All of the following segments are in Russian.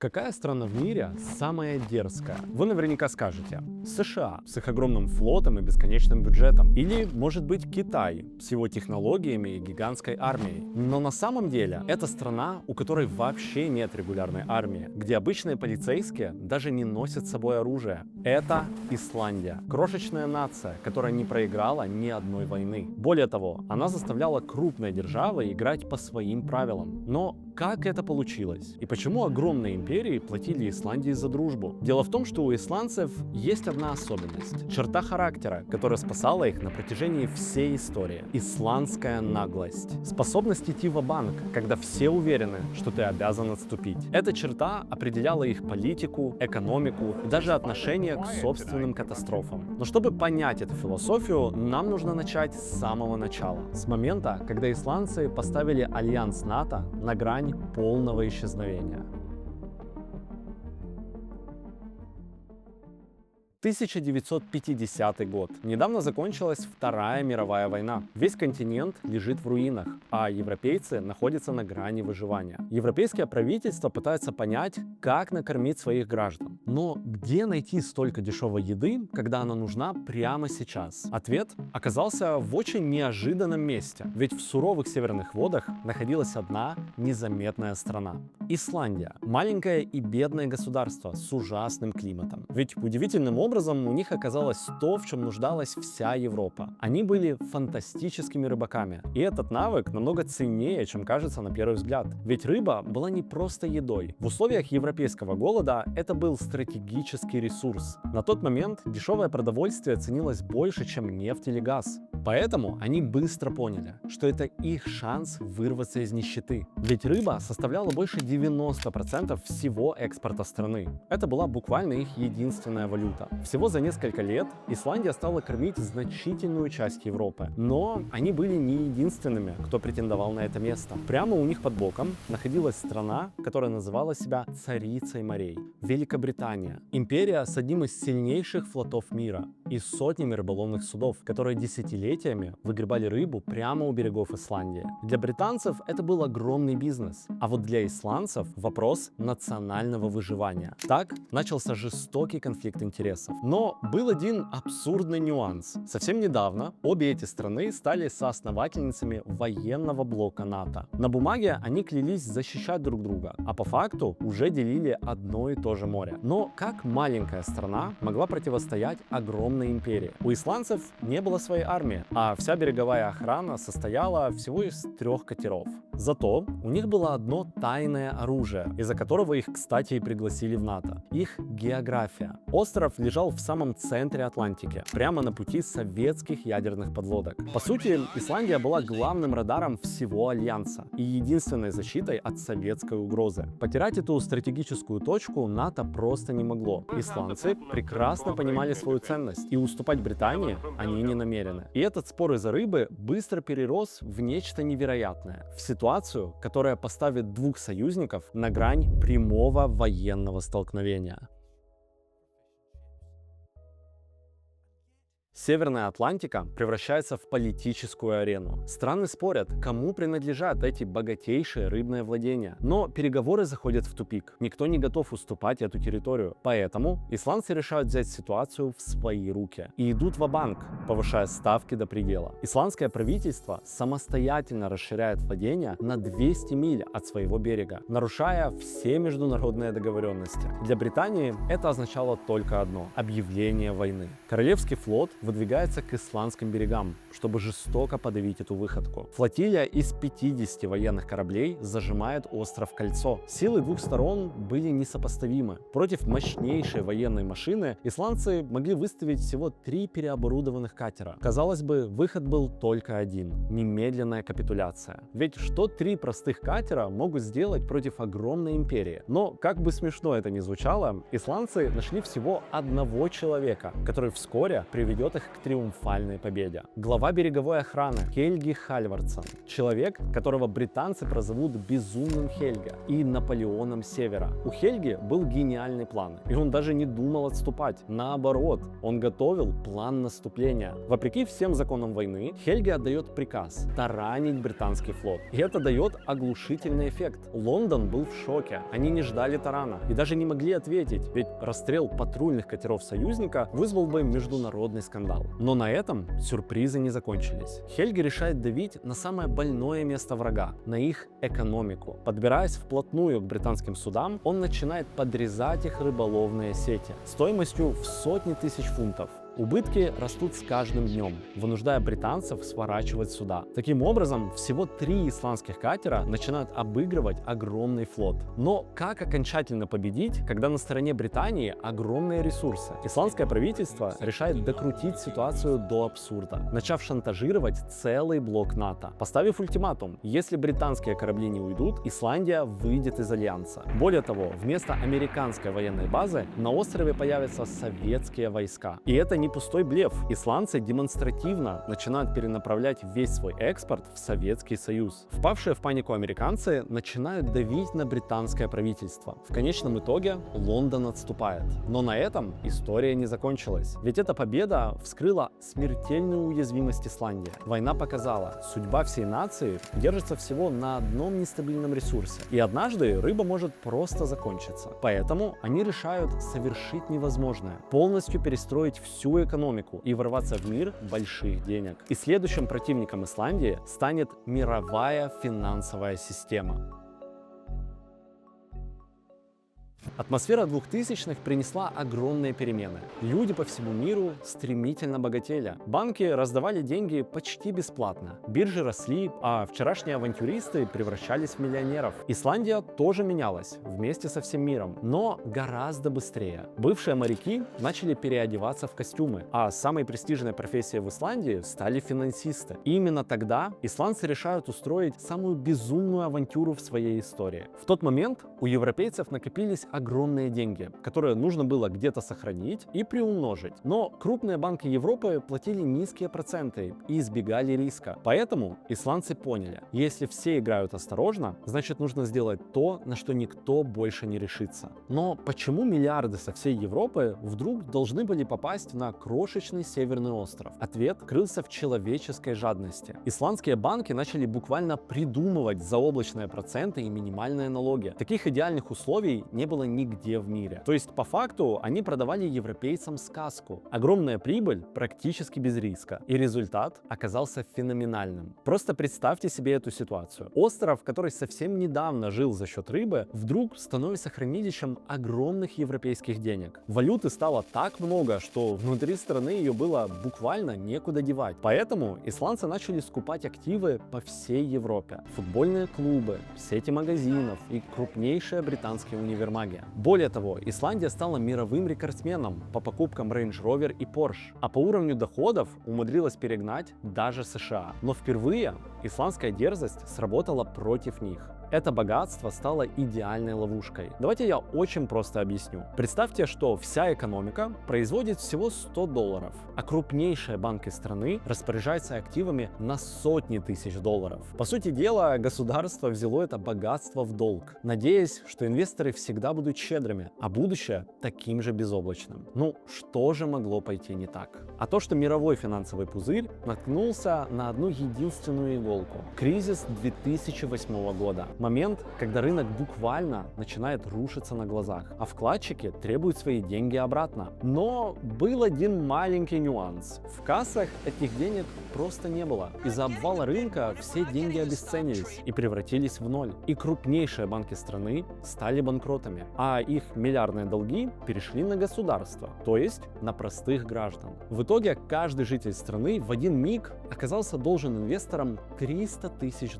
Какая страна в мире самая дерзкая? Вы наверняка скажете: США с их огромным флотом и бесконечным бюджетом. Или, может быть, Китай с его технологиями и гигантской армией. Но на самом деле это страна, у которой вообще нет регулярной армии, где обычные полицейские даже не носят с собой оружие. Это Исландия. Крошечная нация, которая не проиграла ни одной войны. Более того, она заставляла крупные державы играть по своим правилам. Но как это получилось? И почему огромные империи платили Исландии за дружбу? Дело в том, что у исландцев есть одна особенность. Черта характера, которая спасала их на протяжении всей истории. Исландская наглость. Способность идти ва-банк, когда все уверены, что ты обязан отступить. Эта черта определяла их политику, экономику и даже отношение к собственным катастрофам. Но чтобы понять эту философию, нам нужно начать с самого начала. С момента, когда исландцы поставили альянс НАТО на грань полного исчезновения. 1950 год. Недавно закончилась Вторая мировая война. Весь континент лежит в руинах, а европейцы находятся на грани выживания. Европейское правительство пытается понять, как накормить своих граждан. Но где найти столько дешевой еды, когда она нужна прямо сейчас? Ответ оказался в очень неожиданном месте. Ведь в суровых северных водах находилась одна незаметная страна. Исландия. Маленькое и бедное государство с ужасным климатом. Ведь удивительным образом у них оказалось то, в чем нуждалась вся Европа. Они были фантастическими рыбаками. И этот навык намного ценнее, чем кажется на первый взгляд. Ведь рыба была не просто едой. В условиях европейского голода это был стратегический ресурс. На тот момент дешевое продовольствие ценилось больше, чем нефть или газ. Поэтому они быстро поняли, что это их шанс вырваться из нищеты. Ведь рыба составляла больше 90% всего экспорта страны. Это была буквально их единственная валюта. Всего за несколько лет Исландия стала кормить значительную часть Европы. Но они были не единственными, кто претендовал на это место. Прямо у них под боком находилась страна, которая называла себя царицей морей. Великобритания. Империя с одним из сильнейших флотов мира и сотнями рыболовных судов, которые десятилетиями выгребали рыбу прямо у берегов Исландии. Для британцев это был огромный бизнес, а вот для исландцев вопрос национального выживания. Так начался жестокий конфликт интересов. Но был один абсурдный нюанс. Совсем недавно обе эти страны стали соосновательницами военного блока НАТО. На бумаге они клялись защищать друг друга, а по факту уже делили одно и то же море. Но как маленькая страна могла противостоять огромной империи? У исландцев не было своей армии, а вся береговая охрана состояла всего из 3 катеров. Зато у них было одно тайное оружие, из-за которого их, кстати, и пригласили в НАТО. Их география. Остров лежал в самом центре Атлантики, прямо на пути советских ядерных подлодок. По сути, Исландия была главным радаром всего Альянса и единственной защитой от советской угрозы. Потерять эту стратегическую точку НАТО просто не могло. Исландцы прекрасно понимали свою ценность, и уступать Британии они не намерены. И этот спор из-за рыбы быстро перерос в нечто невероятное. В ситуацию, которая поставит двух союзников на грань прямого военного столкновения. Северная Атлантика превращается в политическую арену. Страны спорят, кому принадлежат эти богатейшие рыбные владения. Но переговоры заходят в тупик. Никто не готов уступать эту территорию. Поэтому исландцы решают взять ситуацию в свои руки и идут ва-банк, повышая ставки до предела. Исландское правительство самостоятельно расширяет владения на 200 миль от своего берега, нарушая все международные договоренности. Для Британии это означало только одно – объявление войны. Королевский флот выдвигается к исландским берегам, чтобы жестоко подавить эту выходку. Флотилия из 50 военных кораблей зажимает остров в кольцо. Силы двух сторон были несопоставимы. Против мощнейшей военной машины исландцы могли выставить всего 3 переоборудованных катера. Казалось бы, выход был только один – немедленная капитуляция. Ведь что 3 простых катера могут сделать против огромной империи? Но, как бы смешно это ни звучало, исландцы нашли всего одного человека, который вскоре приведет их к триумфальной победе. Глава береговой охраны Хельги Хальвардсон. Человек, которого британцы прозовут безумным Хельга и Наполеоном Севера. У Хельги был гениальный план, и он даже не думал отступать. Наоборот, он готовил план наступления. Вопреки всем законам войны, Хельги отдает приказ таранить британский флот. И это дает оглушительный эффект. Лондон был в шоке. Они не ждали тарана и даже не могли ответить, ведь расстрел патрульных катеров союзника вызвал бы международный скандал. Но на этом сюрпризы не закончились. Хельги решает давить на самое больное место врага, на их экономику. Подбираясь вплотную к британским судам, он начинает подрезать их рыболовные сети стоимостью в сотни тысяч фунтов. Убытки растут с каждым днем, вынуждая британцев сворачивать суда. Таким образом, всего 3 исландских катера начинают обыгрывать огромный флот. Но как окончательно победить, когда на стороне Британии огромные ресурсы? Исландское правительство решает докрутить ситуацию до абсурда, начав шантажировать целый блок НАТО, поставив ультиматум: если британские корабли не уйдут, Исландия выйдет из альянса. Более того, вместо американской военной базы на острове появятся советские войска. И это не пустой блеф. Исландцы демонстративно начинают перенаправлять весь свой экспорт в Советский Союз. Впавшие в панику американцы начинают давить на британское правительство. В конечном итоге Лондон отступает. Но на этом история не закончилась. Ведь эта победа вскрыла смертельную уязвимость Исландии. Война показала, судьба всей нации держится всего на одном нестабильном ресурсе. И однажды рыба может просто закончиться. Поэтому они решают совершить невозможное: полностью перестроить всю экономику и ворваться в мир больших денег. И следующим противником Исландии станет мировая финансовая система. Атмосфера 2000-х принесла огромные перемены. Люди по всему миру стремительно богатели. Банки раздавали деньги почти бесплатно. Биржи росли, а вчерашние авантюристы превращались в миллионеров. Исландия тоже менялась вместе со всем миром, но гораздо быстрее. Бывшие моряки начали переодеваться в костюмы, а самой престижной профессией в Исландии стали финансисты. И именно тогда исландцы решают устроить самую безумную авантюру в своей истории. В тот момент у европейцев накопились огромные деньги, которые нужно было где-то сохранить и приумножить. Но крупные банки Европы платили низкие проценты и избегали риска. Поэтому исландцы поняли: если все играют осторожно, значит нужно сделать то, на что никто больше не решится. Но почему миллиарды со всей Европы вдруг должны были попасть на крошечный северный остров? Ответ крылся в человеческой жадности. Исландские банки начали буквально придумывать заоблачные проценты и минимальные налоги. Таких идеальных условий не было нигде в мире. То есть по факту они продавали европейцам сказку. Огромная прибыль практически без риска. И результат оказался феноменальным. Просто представьте себе эту ситуацию. Остров, который совсем недавно жил за счет рыбы, вдруг становится хранилищем огромных европейских денег. Валюты стало так много, что внутри страны ее было буквально некуда девать. Поэтому исландцы начали скупать активы по всей Европе. Футбольные клубы, сети магазинов и крупнейшие британские универмаги. Более того, Исландия стала мировым рекордсменом по покупкам Range Rover и Porsche, а по уровню доходов умудрилась перегнать даже США. Но впервые исландская дерзость сработала против них. Это богатство стало идеальной ловушкой. Давайте я очень просто объясню. Представьте, что вся экономика производит всего $100, а крупнейшие банки страны распоряжаются активами на сотни тысяч долларов. По сути дела, государство взяло это богатство в долг, надеясь, что инвесторы всегда будут щедрыми, а будущее таким же безоблачным. Ну, что же могло пойти не так? А то, что мировой финансовый пузырь наткнулся на одну единственную иголку – кризис 2008 года. Момент, когда рынок буквально начинает рушиться на глазах, а вкладчики требуют свои деньги обратно. Но был один маленький нюанс. В кассах этих денег просто не было. Из-за обвала рынка все деньги обесценились и превратились в ноль. И крупнейшие банки страны стали банкротами, а их миллиардные долги перешли на государство, то есть на простых граждан. В итоге каждый житель страны в один миг оказался должен инвесторам $300 тысяч.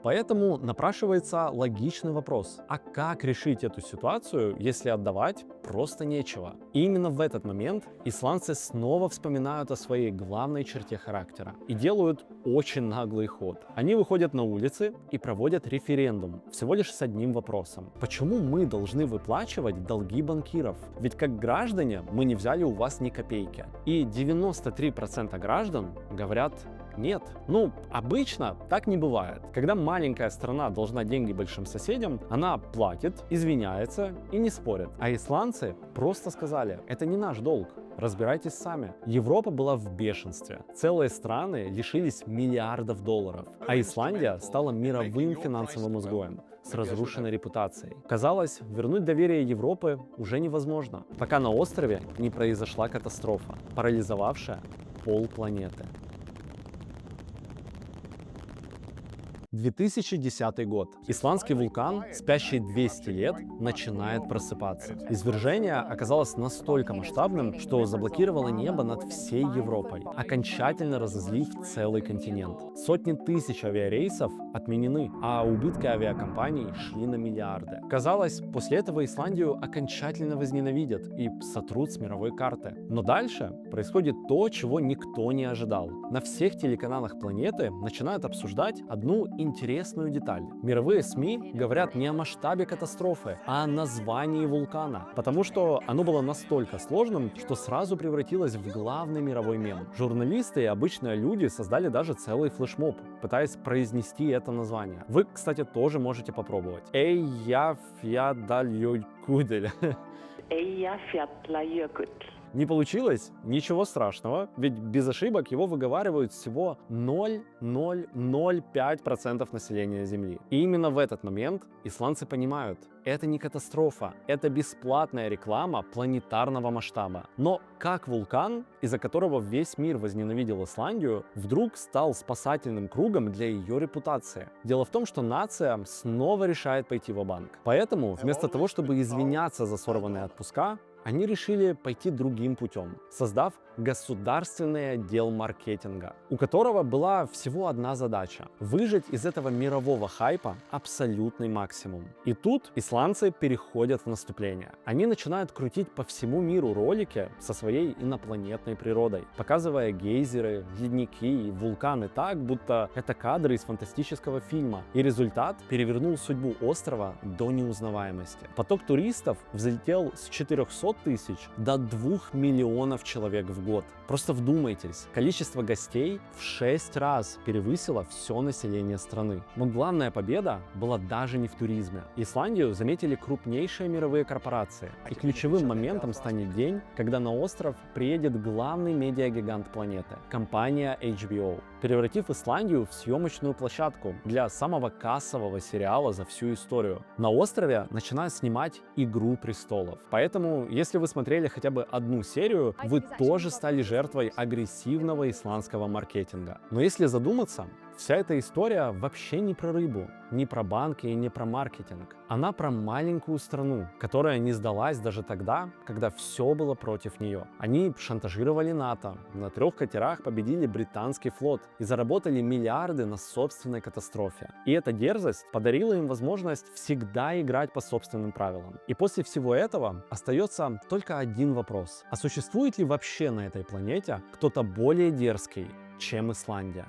Поэтому напрашивается напрашивается логичный вопрос. А как решить эту ситуацию, если отдавать просто нечего? И именно в этот момент исландцы снова вспоминают о своей главной черте характера и делают очень наглый ход. Они выходят на улицы и проводят референдум всего лишь с одним вопросом. Почему мы должны выплачивать долги банкиров? Ведь как граждане мы не взяли у вас ни копейки. И 93% граждан говорят нет. Ну, обычно так не бывает. Когда маленькая страна должна деньги большим соседям, она платит, извиняется и не спорит. А исландцы просто сказали, это не наш долг. Разбирайтесь сами. Европа была в бешенстве. Целые страны лишились миллиардов долларов. А Исландия стала мировым финансовым изгоем с разрушенной репутацией. Казалось, вернуть доверие Европы уже невозможно, пока на острове не произошла катастрофа, парализовавшая полпланеты. 2010 год. Исландский вулкан, спящий 200 лет, начинает просыпаться. Извержение оказалось настолько масштабным, что заблокировало небо над всей Европой, окончательно разозлив целый континент. Сотни тысяч авиарейсов отменены, а убытки авиакомпаний шли на миллиарды. Казалось, после этого Исландию окончательно возненавидят и сотрут с мировой карты. Но дальше происходит то, чего никто не ожидал. На всех телеканалах планеты начинают обсуждать одну интересную деталь. Мировые СМИ говорят не о масштабе катастрофы, а о названии вулкана, потому что оно было настолько сложным, что сразу превратилось в главный мировой мем. Журналисты и обычные люди создали даже целый флешмоб, пытаясь произнести это название. Вы, кстати, тоже можете попробовать. Eyjafjallajökull. Eyjafjallajökull. Не получилось? Ничего страшного, ведь без ошибок его выговаривают всего 0,005% населения Земли. И именно в этот момент исландцы понимают, это не катастрофа, это бесплатная реклама планетарного масштаба. Но как вулкан, из-за которого весь мир возненавидел Исландию, вдруг стал спасательным кругом для ее репутации? Дело в том, что нация снова решает пойти ва-банк. Поэтому вместо того, чтобы извиняться за сорванные отпуска, они решили пойти другим путем, создав государственный отдел маркетинга, у которого была всего одна задача – выжать из этого мирового хайпа абсолютный максимум. И тут исландцы переходят в наступление. Они начинают крутить по всему миру ролики со своей инопланетной природой, показывая гейзеры, ледники и вулканы так, будто это кадры из фантастического фильма. И результат перевернул судьбу острова до неузнаваемости. Поток туристов взлетел с 400 тысяч до 2 миллионов человек в год. Просто вдумайтесь, количество гостей в 6 раз превысило все население страны. Но главная победа была даже не в туризме. Исландию заметили крупнейшие мировые корпорации. И ключевым моментом станет день, когда на остров приедет главный медиагигант планеты – компания HBO, превратив Исландию в съемочную площадку для самого кассового сериала за всю историю. На острове начинают снимать «Игру престолов». Поэтому, если вы смотрели хотя бы одну серию, вы тоже стали жертвой агрессивного исландского маркетинга. Но если задуматься, вся эта история вообще не про рыбу, не про банки и не про маркетинг. Она про маленькую страну, которая не сдалась даже тогда, когда все было против нее. Они шантажировали НАТО, на 3 катерах победили британский флот и заработали миллиарды на собственной катастрофе. И эта дерзость подарила им возможность всегда играть по собственным правилам. И после всего этого остается только один вопрос. А существует ли вообще на этой планете кто-то более дерзкий, чем Исландия?